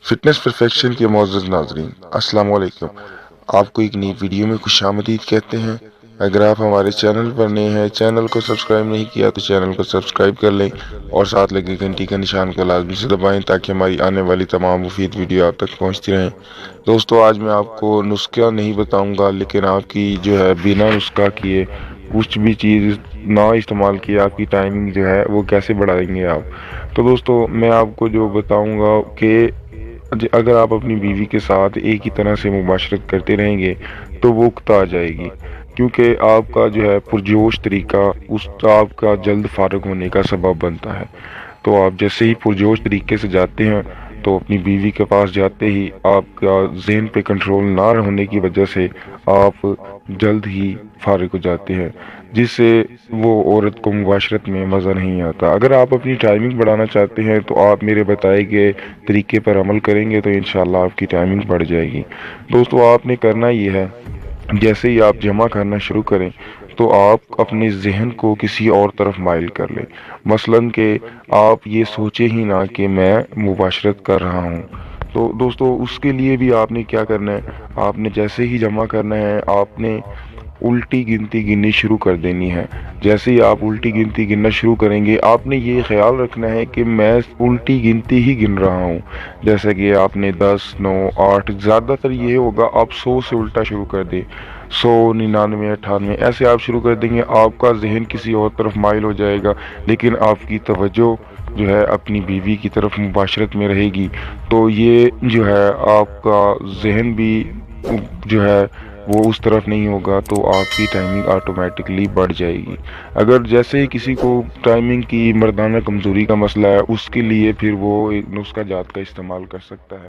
Fitness perfection के मोअज़्ज़ज़ नाज़रीन, अस्सलाम वालेकुम। आपको एक नई वीडियो में खुशामदीद कहते हैं। अगर आप हमारे चैनल पर नए हैं, चैनल को सब्सक्राइब नहीं किया तो चैनल को सब्सक्राइब कर लें और साथ लगे घंटी का निशान को लाजमी से दबाएं ताकि हमारी आने वाली तमाम मुफीद वीडियो आप तक पहुंचती रहें। दोस्तों, आज मैं आपको नुस्खा नहीं बताऊंगा, लेकिन आपकी जो है बिना नुस्खा किए कुछ भी चीज़ ना इस्तेमाल किए आपकी टाइमिंग जो है वो कैसे बढ़ाएंगे आप। तो दोस्तों, मैं आपको जो बताऊंगा कि अगर आप अपनी बीवी के साथ एक ही तरह से मुबाशरत करते रहेंगे तो वो उकता आ जाएगी, क्योंकि आपका जो है पुरजोश तरीका उस आपका जल्द फारग होने का सबब बनता है। तो आप जैसे ही पुरजोश तरीके से जाते हैं तो अपनी बीवी के पास जाते ही आपका जहन पे कंट्रोल ना होने की वजह से आप जल्द ही फारिग हो जाते हैं, जिससे वो औरत को मुबाशरत में मज़ा नहीं आता। अगर आप अपनी टाइमिंग बढ़ाना चाहते हैं तो आप मेरे बताए गए तरीके पर अमल करेंगे तो इंशाल्लाह आपकी टाइमिंग बढ़ जाएगी। दोस्तों, आपने करना ये है, जैसे ही आप जमा करना शुरू करें तो आप अपने जहन को किसी और तरफ माइल कर लें। मसलन कि आप ये सोचे ही ना कि मैं मुबाशरत कर रहा हूँ। तो दोस्तों, उसके लिए भी आपने क्या करना है, आपने जैसे ही जमा करना है आपने उल्टी गिनती गिननी शुरू कर देनी है। जैसे ही आप उल्टी गिनती गिनना शुरू करेंगे आपने ये ख्याल रखना है कि मैं उल्टी गिनती ही गिन रहा हूँ। जैसे कि आपने 10, 9, 8, ज़्यादातर ये होगा आप 100 से उल्टा शुरू कर दें। 100, 99, 98 ऐसे आप शुरू कर देंगे, आपका जहन किसी और तरफ माइल हो जाएगा, लेकिन आपकी तवज्जो जो है अपनी बीवी की तरफ मुबाशरत में रहेगी। तो ये जो है आपका जहन भी जो है वो उस तरफ नहीं होगा, तो आपकी टाइमिंग ऑटोमेटिकली बढ़ जाएगी। अगर जैसे ही किसी को टाइमिंग की मर्दाना कमज़ोरी का मसला है, उसके लिए फिर वो एक नुस्खा जात का इस्तेमाल कर सकता है।